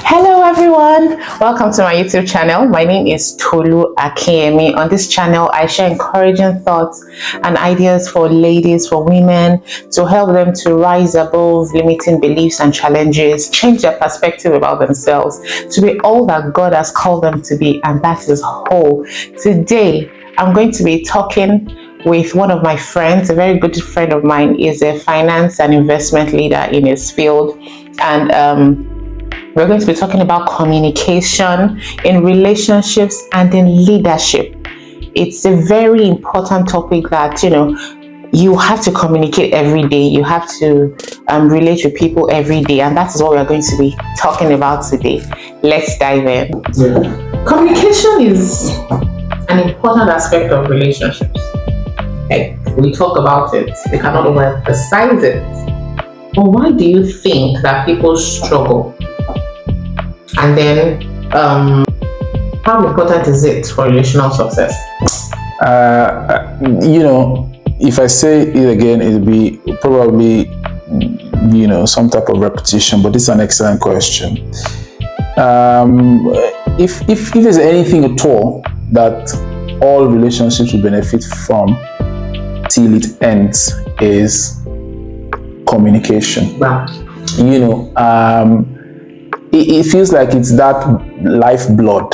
Hello everyone, welcome to my YouTube channel. My name is Tolu Akinyemi. On this channel, I share encouraging thoughts and ideas for ladies, for women, to help them to rise above limiting beliefs and challenges, change their perspective about themselves, to be all that God has called them to be, and that is whole. Today, I'm going to be talking with one of my friends. A very good friend of mine is a finance and investment leader in his field, and we're going to be talking about communication in relationships and in leadership. It's a very important topic that, you have to communicate every day. You have to relate with people every day. And that is what we're going to be talking about today. Let's dive in. Yeah. Communication is an important aspect of relationships. Like, we talk about it. We cannot overemphasize it. But why do you think that people struggle? And then, how important is it for relational success? If I say it again, it'll be probably, some type of repetition, but it's an excellent question. If there's anything at all that all relationships will benefit from till it ends, is communication. Wow. It feels like it's that lifeblood,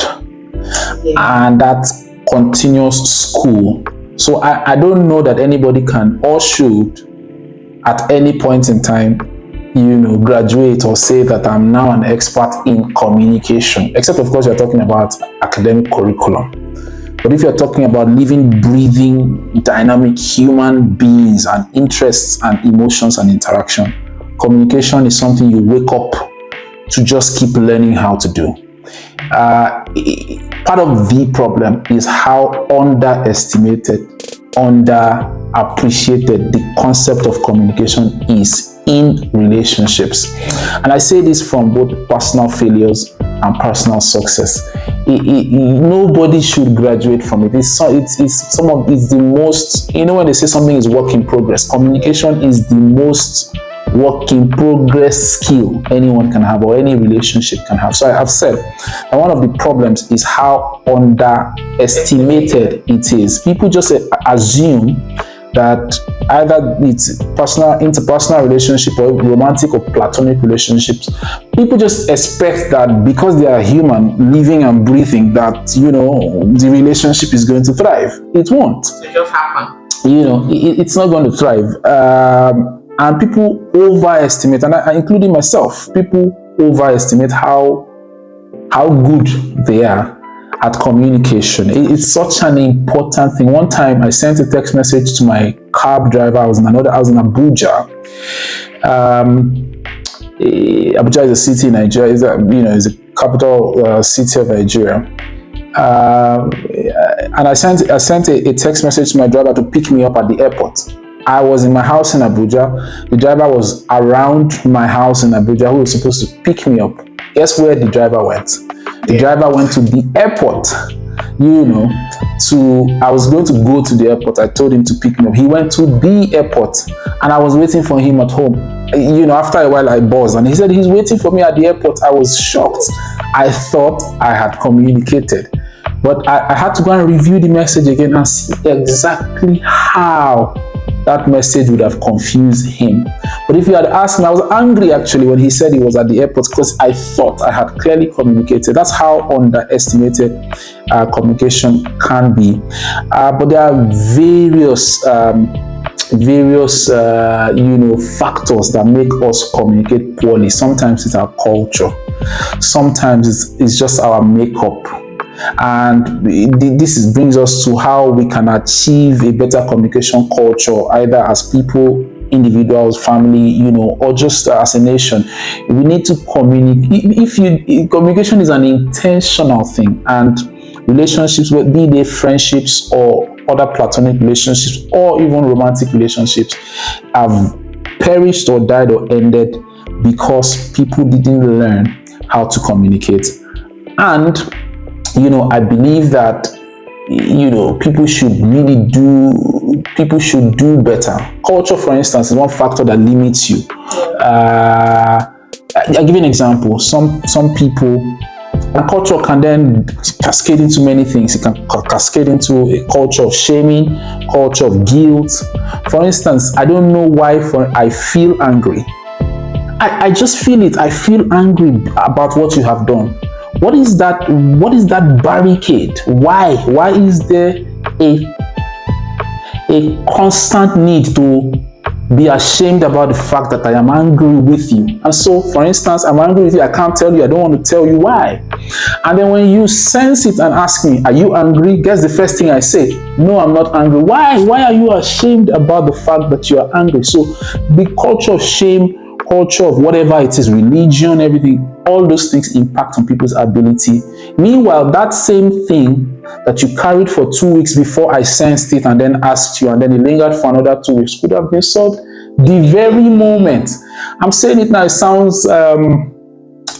and that continuous school. So I don't know that anybody can or should at any point in time, graduate or say that I'm now an expert in communication, except of course you're talking about academic curriculum. But if you're talking about living, breathing, dynamic human beings and interests and emotions and interaction, communication is something you wake up to just keep learning how to do. Part of the problem is how underestimated, underappreciated the concept of communication is in relationships. And I say this from both personal failures and personal success. Nobody should graduate from it. It's the most, when they say something is work in progress, communication is the most work in progress skill anyone can have, or any relationship can have. So I've said that one of the problems is how underestimated it is. People just assume that either it's interpersonal relationship or romantic or platonic relationships, people just expect that because they are human, living and breathing, that the relationship is going to thrive. It won't. It just happen. It's not going to thrive. And people overestimate, and including myself, people overestimate how good they are at communication. It's such an important thing. One time I sent a text message to my cab driver. I was in Abuja. Abuja is a city in Nigeria. Is a capital city of Nigeria. And I sent a text message to my driver to pick me up at the airport. I was in my house in Abuja. The driver was around my house in Abuja, who was supposed to pick me up. Guess where the driver went? The driver went to the airport. I was going to go to the airport. I told him to pick me up. He went to the airport, and I was waiting for him at home. After a while I buzzed, and he said he's waiting for me at the airport. I was shocked. I thought I had communicated, but I had to go and review the message again and see exactly how that message would have confused him. But if you had asked me, I was angry actually when he said he was at the airport, because I thought I had clearly communicated. That's how underestimated communication can be. But there are various factors that make us communicate poorly. Sometimes it's our culture. Sometimes it's just our makeup. And this brings us to how we can achieve a better communication culture, either as people, individuals, family, or just as a nation. We need to communicate. Communication is an intentional thing, and relationships, be they friendships or other platonic relationships or even romantic relationships, have perished or died or ended because people didn't learn how to communicate. And I believe that people should do better. Culture, for instance, is one factor that limits you. I'll give you an example. Some people, and culture can then cascade into many things. It can cascade into a culture of shaming, culture of guilt. For instance, I don't know why I feel angry. I just feel it. I feel angry about what you have done. What is that? What is that barricade? Why? Why is there a constant need to be ashamed about the fact that I am angry with you? And so, for instance, I'm angry with you. I can't tell you. I don't want to tell you why. And then when you sense it and ask me, are you angry? Guess the first thing I say, no, I'm not angry. Why? Why are you ashamed about the fact that you are angry? So the culture of shame, culture of whatever it is, religion, everything, all those things impact on people's ability. Meanwhile, that same thing that you carried for 2 weeks before I sensed it and then asked you, and then it lingered for another 2 weeks, could have been solved the very moment. I'm saying it now, it sounds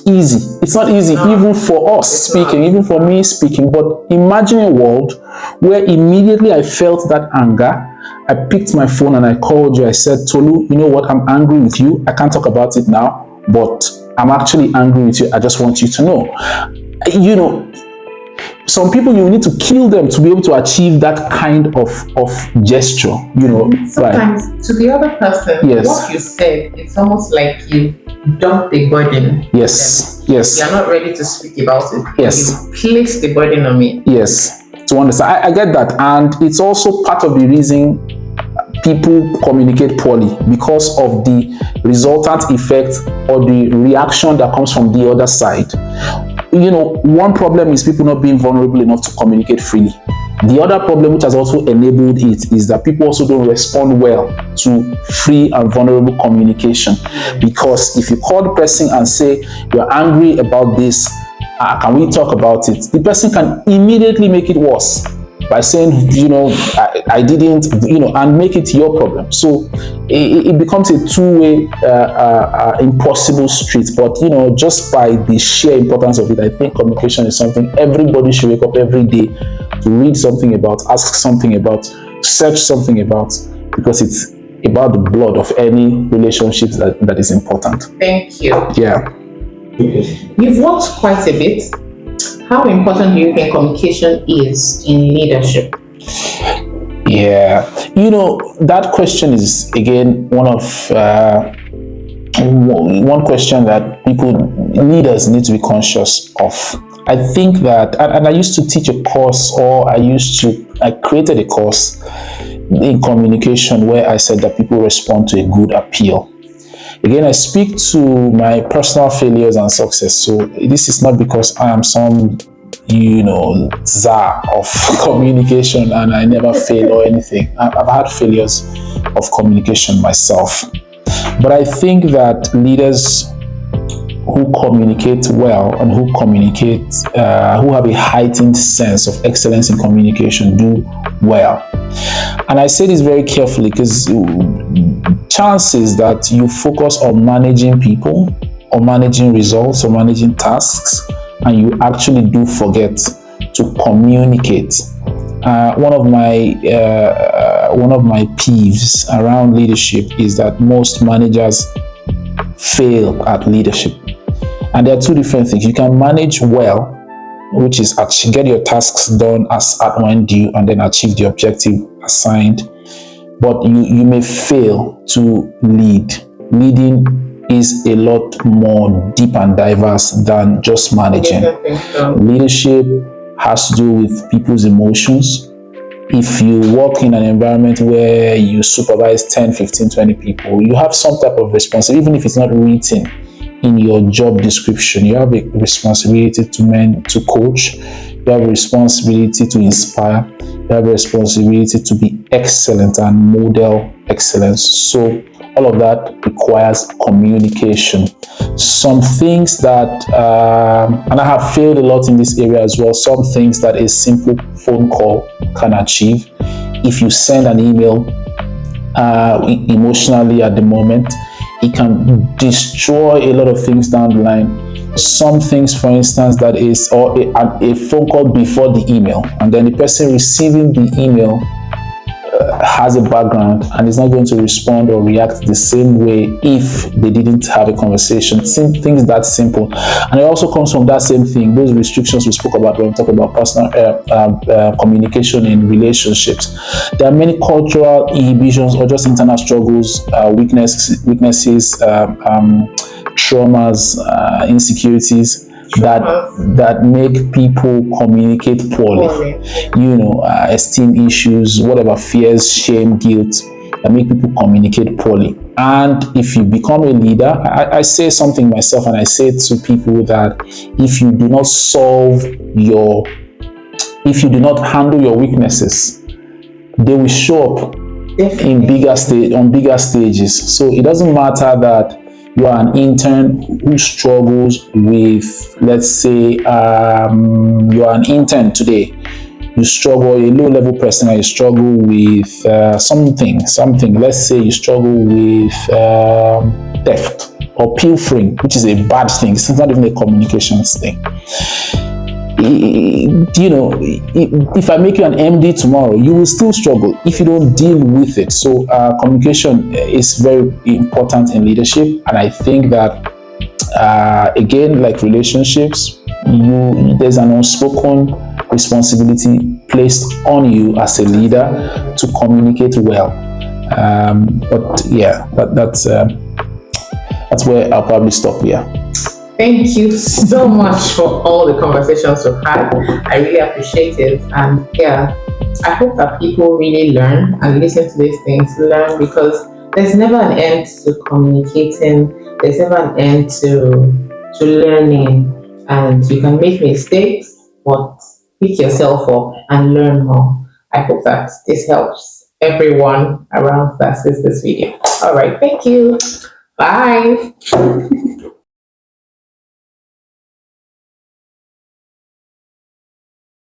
easy. It's not easy, even for us speaking, even for me speaking. But imagine a world where immediately I felt that anger, I picked my phone and I called you. I said, Tolu, you know what? I'm angry with you. I can't talk about it now, but I'm actually angry with you. I just want you to know. You know, some people, you need to kill them to be able to achieve that kind of gesture, you know. Sometimes right. To the other person, yes. What you said, it's almost like you dump the burden. Yes, yes. You're not ready to speak about it. Yes. You place the burden on me. Yes, to understand. I get that. And it's also part of the reason people communicate poorly, because of the resultant effect or the reaction that comes from the other side. You know, one problem is people not being vulnerable enough to communicate freely. The other problem, which has also enabled it, is that people also don't respond well to free and vulnerable communication. Because if you call the person and say, you're angry about this, can we talk about it? The person can immediately make it worse by saying, you know, I didn't, you know, and make it your problem. So it becomes a two-way, impossible street. But, you know, just by the sheer importance of it, I think communication is something everybody should wake up every day to read something about, ask something about, search something about, because it's about the blood of any relationships that is important. Thank you. Yeah. You've worked quite a bit. How important do you think communication is in leadership? Yeah, you know, that question is again one question that leaders need to be conscious of. I think that, and I used to teach a course, or I created a course in communication where I said that people respond to a good appeal. Again, I speak to my personal failures and success. So this is not because I am some, you know, czar of communication and I never fail or anything. I've had failures of communication myself. But I think that leaders who communicate well and who have a heightened sense of excellence in communication do well. And I say this very carefully because chances that you focus on managing people or managing results or managing tasks and you actually do forget to communicate. One of my peeves around leadership is that most managers fail at leadership. And there are two different things. You can manage well, which is get your tasks done as at when due and then achieve the objective assigned. But you may fail to lead. Leading is a lot more deep and diverse than just managing. Leadership has to do with people's emotions. If you work in an environment where you supervise 10, 15, 20 people, you have some type of responsibility, even if it's not written in your job description. You have a responsibility to coach. You have a responsibility to inspire. You have a responsibility to be excellent and model excellence. So all of that requires communication. Some things that, and I have failed a lot in this area as well, some things that a simple phone call can achieve. If you send an email emotionally at the moment, it can destroy a lot of things down the line. Some things, for instance, that is, or a phone call before the email, and then the person receiving the email has a background and is not going to respond or react the same way if they didn't have a conversation. Things that simple. And it also comes from that same thing, those restrictions we spoke about when we talk about personal communication in relationships. There are many cultural inhibitions or just internal struggles, weaknesses, traumas, insecurities that make people communicate poorly. Esteem issues, whatever, fears, shame, guilt, that make people communicate poorly. And if you become a leader, I say something myself, and I say to people that if you do not handle your weaknesses, they will show up on bigger stages. So it doesn't matter that you are an intern who struggles with, let's say, you are an intern today. You struggle, a low-level person, you struggle with something. Let's say you struggle with theft or pilfering, which is a bad thing. It's not even a communications thing. If I make you an MD tomorrow, you will still struggle if you don't deal with it. So communication is very important in leadership, and I think that again, like relationships, there's an unspoken responsibility placed on you as a leader to communicate well. But yeah, that's where I'll probably stop here. Thank you so much for all the conversations we've had. I really appreciate it. And yeah, I hope that people really learn and listen to these things, because there's never an end to communicating. There's never an end to learning. And you can make mistakes, but pick yourself up and learn more. I hope that this helps everyone around that sees this video. All right, thank you. Bye.